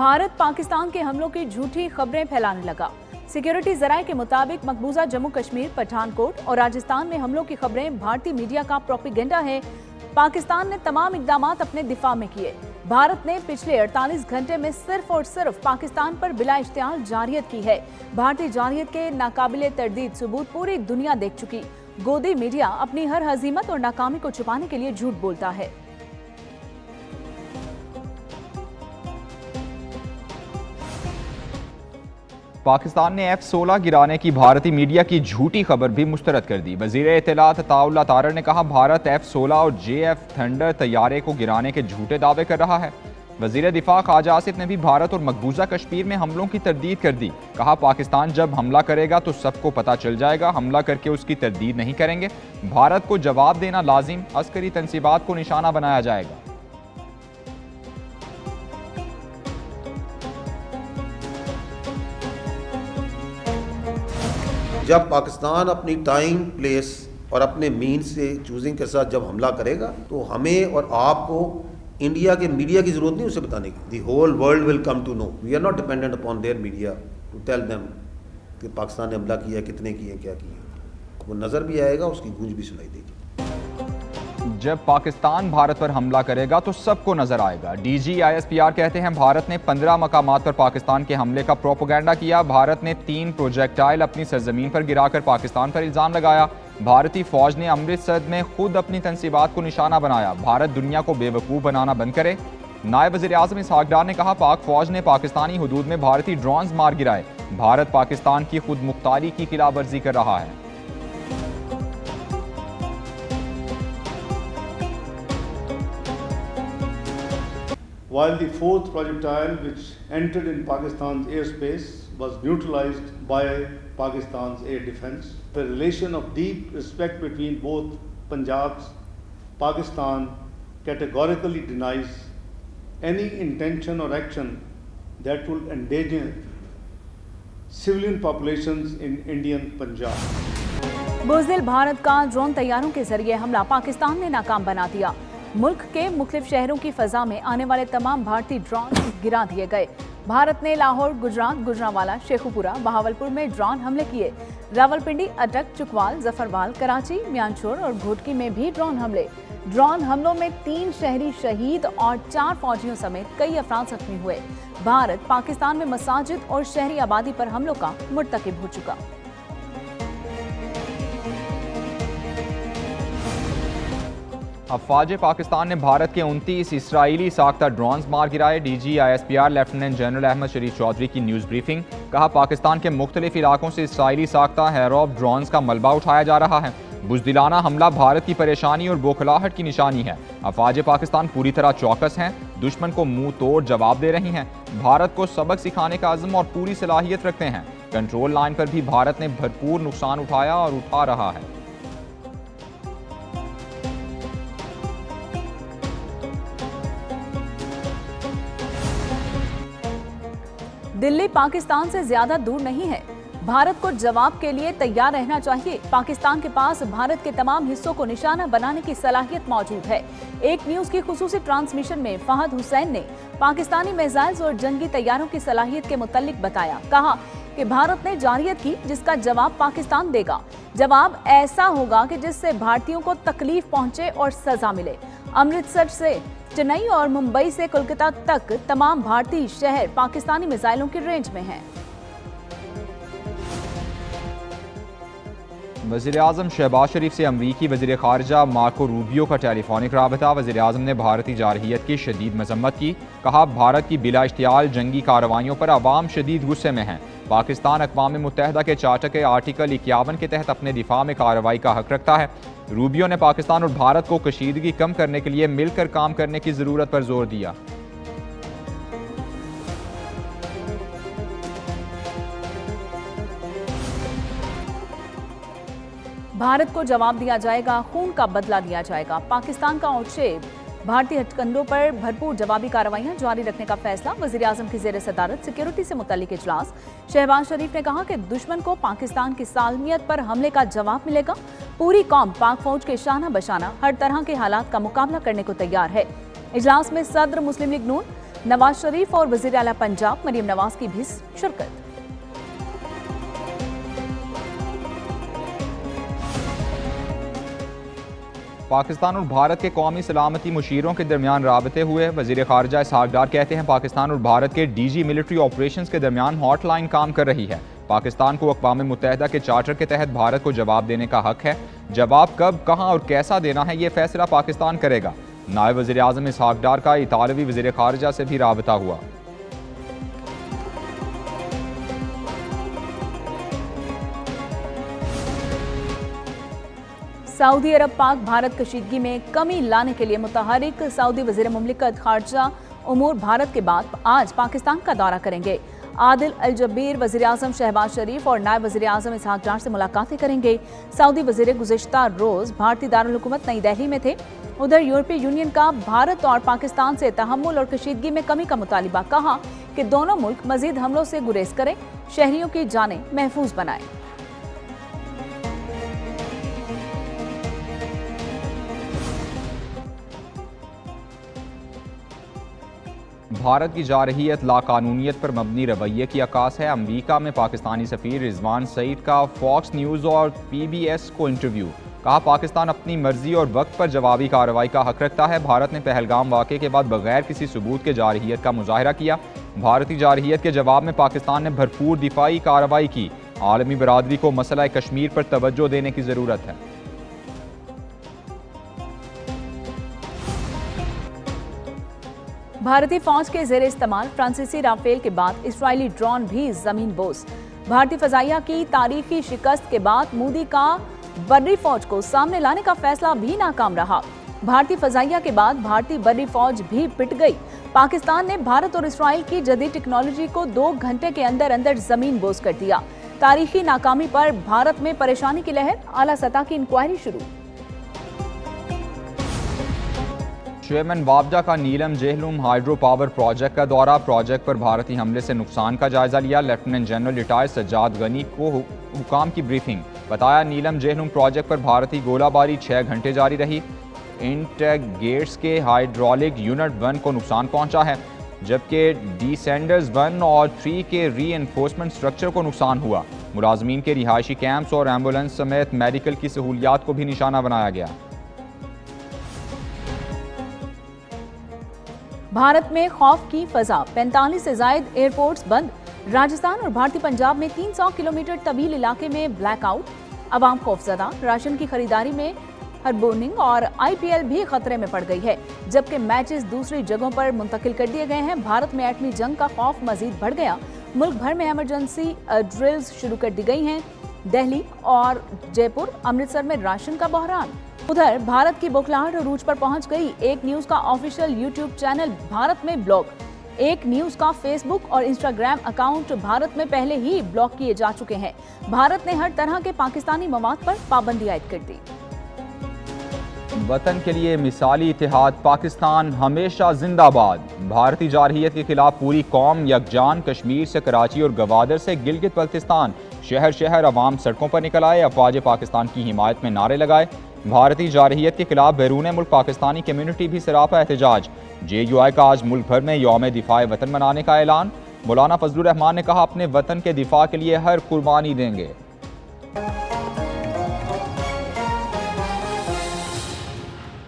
भारत पाकिस्तान के हमलों की झूठी खबरें फैलाने लगा। सिक्योरिटी जराये के मुताबिक मकबूजा जम्मू कश्मीर, पठानकोट और राजस्थान में हमलों की खबरें भारतीय मीडिया का प्रोपेगेंडा है। पाकिस्तान ने तमाम इकदाम अपने दिफा में किए। भारत ने पिछले 48 घंटे में सिर्फ और सिर्फ पाकिस्तान पर बिला इश्तियाल जारियत की है। भारतीय जारियत के नाकाबिले तरदीद सबूत पूरी दुनिया देख चुकी। गोदी मीडिया अपनी हर हजीमत और नाकामी को छुपाने के लिए झूठ बोलता है। पाकिस्तान ने F-16 गिराने की भारतीय मीडिया की झूठी खबर भी मुस्तरद कर दी। वज़ीर इत्तलात अताउल्लाह तारर ने कहा, भारत F-16 और JF थंडर तैयारे को गिराने के झूठे दावे कर रहा है। वज़ीर दिफा ख्वाजा आसिफ ने भी भारत और मकबूजा कश्मीर में हमलों की तरदीद कर दी। कहा, पाकिस्तान जब हमला करेगा तो सबको पता चल जाएगा, हमला करके उसकी तरदीद नहीं करेंगे। भारत को जवाब देना लाजिम, अस्करी तंसीबात को निशाना बनाया जाएगा। जब पाकिस्तान अपनी टाइम, प्लेस और अपने मीन से चूजिंग के साथ जब हमला करेगा तो हमें और आपको इंडिया के मीडिया की जरूरत नहीं उसे बताने की। The whole world will come to know. We are not dependent upon their media to tell them कि पाकिस्तान ने हमला किया, कितने किए, क्या किए। वो नज़र भी आएगा, उसकी गूंज भी सुनाई देगी। जब पाकिस्तान भारत पर हमला करेगा तो सबको नजर आएगा। DG ISPR कहते हैं, भारत ने 15 मकामात पर पाकिस्तान के हमले का प्रोपेगेंडा किया। भारत ने 3 प्रोजेक्टाइल अपनी सरजमीन पर गिराकर पाकिस्तान पर इल्जाम लगाया। भारतीय फौज ने अमृतसर में खुद अपनी तंसीबात को निशाना बनाया। भारत दुनिया को बेवकूफ़ बनाना बंद करे। नायब वज़ीर आज़म इसहाक डार ने कहा, पाक फौज ने पाकिस्तानी हुदूद में भारतीय ड्रोन्स मार गिराए। भारत पाकिस्तान की खुद मुख्तारी की खिलाफवर्जी कर रहा है। While the 4th projectile which entered in Pakistan's airspace was neutralized by Pakistan's air defense, the relation of deep respect between both Punjabs, Pakistan categorically denies any intention or action that will endanger civilian populations in Indian Punjab. बुज़दिल Bharat का drone तैयारों के जरिए हमला पाकिस्तान ने नाकाम बना दिया। मुल्क के मुख्तलिफ शहरों की फजा में आने वाले तमाम भारतीय ड्रोन गिरा दिए गए। भारत ने लाहौर, गुजरात, गुजरांवाला, शेखुपुरा, बहावलपुर में ड्रोन हमले किए। रावलपिंडी, अटक, चुकवाल, जफरवाल, कराची, म्यांचोर और घोटकी में भी ड्रोन हमले। ड्रोन हमलों में 3 शहरी शहीद और 4 फौजियों समेत कई अफराद जख्मी हुए। भारत पाकिस्तान में मसाजिद और शहरी आबादी पर हमलों का मुर्तकिब हो चुका। अफवाज पाकिस्तान ने भारत के 29 इसराइली साख्ता ड्रोन्स मार गिराए। DG ISPR lieutenant general Ahmed Sharif Chaudhry की न्यूज़ ब्रीफिंग। कहा, पाकिस्तान के मुख्तलिफ इलाकों से इसराइली साख्ता हैरोफ ड्रोन्स का मलबा उठाया जा रहा है। बुज़दिलाना हमला भारत की परेशानी और बौखलाहट की निशानी है। अफवाज पाकिस्तान पूरी तरह चौकस हैं, दुश्मन को मुंह तोड़ जवाब दे रही हैं। भारत को सबक सिखाने का अज़्म और पूरी सलाहियत रखते हैं। कंट्रोल लाइन पर भी भारत ने भरपूर नुकसान उठाया और उठा रहा है। दिल्ली पाकिस्तान से ज्यादा दूर नहीं है। भारत को जवाब के लिए तैयार रहना चाहिए। पाकिस्तान के पास भारत के तमाम हिस्सों को निशाना बनाने की सलाहियत मौजूद है। एक न्यूज की खुसूसी ट्रांसमिशन में फहद हुसैन ने पाकिस्तानी मिसाइल्स और जंगी तैयारों की सलाहियत के मुतालिक बताया। कहा कि भारत ने जारियत की, जिसका जवाब पाकिस्तान देगा। जवाब ऐसा होगा कि जिससे भारतीयों को तकलीफ पहुंचे और सजा मिले। अमृतसर से चेन्नई और मुंबई से कोलकाता तक तमाम भारतीय शहर पाकिस्तानी मिसाइलों की रेंज में हैं। वज़ीर आज़म शहबाज शरीफ से अमरीकी वज़ीर ख़ारिजा मार्को रूबियो का टेलीफोनिक राबता। वज़ीर आज़म ने भारतीय जारहियत की शदीद मजम्मत की। कहा, भारत की बिला इश्तियाल जंगी कार्रवाइयों पर अवाम शदीद गुस्से में हैं। पाकिस्तान अक़वाम मुत्तहिदा के चार्टर के आर्टिकल 51 के तहत अपने दिफा में कार्रवाई का हक रखता है। रूबियो ने पाकिस्तान और भारत को कशीदगी कम करने के लिए मिलकर काम करने की ज़रूरत पर जोर दिया। भारत को जवाब दिया जाएगा, खून का बदला लिया जाएगा। पाकिस्तान का औक्षेप भारतीय हथकंडों पर भरपूर जवाबी कार्रवाइयां जारी रखने का फैसला। वज़ीर आज़म की ज़ेर सदारत सिक्योरिटी से मुताल्लिक इजलास। शहबाज शरीफ ने कहा कि दुश्मन को पाकिस्तान की सालमियत पर हमले का जवाब मिलेगा। पूरी कौम पाक फौज के शाना बशाना हर तरह के हालात का मुकाबला करने को तैयार है। इजलास में सदर मुस्लिम लीग नून नवाज शरीफ और वजीर आला पंजाब मरियम नवाज की भी शिरकत। पाकिस्तान और भारत के कौमी सलामती मुशीरों के दरमियान राबते हुए। वजीर खारजा इसहाक डार कहते हैं पाकिस्तान और भारत के डीजी मिलिट्री ऑपरेशंस के दरमियान हॉटलाइन काम कर रही है। पाकिस्तान को अक़वाम मुत्तहिदा के चार्टर के तहत भारत को जवाब देने का हक है। जवाब कब, कहाँ और कैसा देना है, ये फैसला पाकिस्तान करेगा। नायब वज़ीर आज़म इसहाक डार का इतालवी वज़ीर खारजा से भी राबता हुआ। सऊदी अरब पाक भारत कशीदगी में कमी लाने के लिए मुतहरिक। सऊदी वज़ीर मुमलिकत खारजा उमूर भारत के बाद आज पाकिस्तान का दौरा करेंगे। आदिल अल जबीर वज़ीर आज़म शहबाज शरीफ और नायब वज़ीर आज़म इसहाक डार से मुलाकातें करेंगे। सऊदी वज़ीर गुज़िश्ता रोज़ भारतीय दारुल हुकूमत नई दिल्ली में थे। उधर यूरोपीय यूनियन का भारत और पाकिस्तान से तहम्मुल और कशीदगी में कमी का मुतालिबा। कहा कि दोनों मुल्क मजीद हमलों से गुरेज करें, शहरियों की जानें महफूज बनाएं। भारत की जारहियत लाकानूनियत पर मबनी रवैये की अक्कास है। अमरीका में पाकिस्तानी सफ़ीर रिजवान सईद का फॉक्स न्यूज़ और PBS को इंटरव्यू। कहा पाकिस्तान अपनी मर्जी और वक्त पर जवाबी कार्रवाई का हक रखता है। भारत ने पहलगाम वाक़े के बाद बगैर किसी सबूत के जारहियत का मुजाहरा किया। भारतीय जारहियत के जवाब में पाकिस्तान ने भरपूर दिफाई कार्रवाई की। आलमी बरादरी को मसला कश्मीर पर तवज्जो देने की ज़रूरत है। भारतीय फौज के जेर इस्तेमाल फ्रांसीसी राफेल के बाद इसराइली ड्रोन भी जमीन बोस। भारतीय फजाइया की तारीखी शिकस्त के बाद मोदी का बर्री फौज को सामने लाने का फैसला भी नाकाम रहा। भारतीय फजाइया के बाद भारतीय बर्री फौज भी पिट गई। पाकिस्तान ने भारत और इसराइल की जदीद टेक्नोलॉजी को 2 घंटे के अंदर अंदर जमीन बोस कर दिया। तारीखी नाकामी पर भारत में परेशानी की लहर, आला सतह की इंक्वायरी शुरू। चेयरमैन वाबडा का नीलम जेहलूम हाइड्रो पावर प्रोजेक्ट का दौरा। प्रोजेक्ट पर भारतीय हमले से नुकसान का जायजा लिया। Lieutenant general retired Sajjad Ghani को हुकाम की ब्रीफिंग। बताया नीलम जेहलूम प्रोजेक्ट पर भारतीय गोलाबारी 6 घंटे जारी रही। इंटेक गेट्स के हाइड्रोलिक यूनिट 1 को नुकसान पहुंचा है, जबकि डिसेंडर्स 1 और 3 के रीइंफोर्समेंट स्ट्रक्चर को नुकसान हुआ। मुलाजमीन के रिहायशी कैंप्स और एम्बुलेंस समेत मेडिकल की सहूलियात को भी निशाना बनाया गया। भारत में खौफ की फजा, 45 से ज्यादा एयरपोर्ट्स बंद। राजस्थान और भारतीय पंजाब में 300 किलोमीटर तवील इलाके में ब्लैकआउट। अवाम खौफजदा। राशन की खरीदारी में हरबोर्निंग और IPL भी खतरे में पड़ गई है, जबकि मैचेस दूसरी जगहों पर मुंतकिल कर दिए गए हैं। भारत में एटमी जंग का खौफ मजीद बढ़ गया। मुल्क भर में इमरजेंसी ड्रिल्स शुरू कर दी गई हैं। दिल्ली और जयपुर, अमृतसर में राशन का बहरान। उधर भारत की बौखलाहट अरूज पर पहुंच गई। एक न्यूज का ऑफिशियल YouTube चैनल भारत में ब्लॉक। एक न्यूज का फेसबुक और इंस्टाग्राम अकाउंट भारत में पहले ही ब्लॉक किए जा चुके हैं। भारत ने हर तरह के पाकिस्तानी मवाद पर पाबंदी आयद कर दी। वतन के लिए मिसाली इतिहाद, पाकिस्तान हमेशा जिंदाबाद। भारतीय जारहियत के खिलाफ पूरी कौम यकजान। कश्मीर से कराची और गवादर से गिलगित बल्तिस्तान, शहर शहर अवाम सड़कों पर निकल आए। अफवाज पाकिस्तान की हिमायत में नारे लगाए। भारतीय जारहियत के खिलाफ बैरून मुल्क पाकिस्तानी कम्युनिटी भी सरापा एहतजाज। JUI का आज मुल्क भर में यौम दिफा वतन मनाने का ऐलान। मौलाना फजलुर रहमान ने कहा अपने वतन के दिफा के लिए हर कुर्बानी देंगे।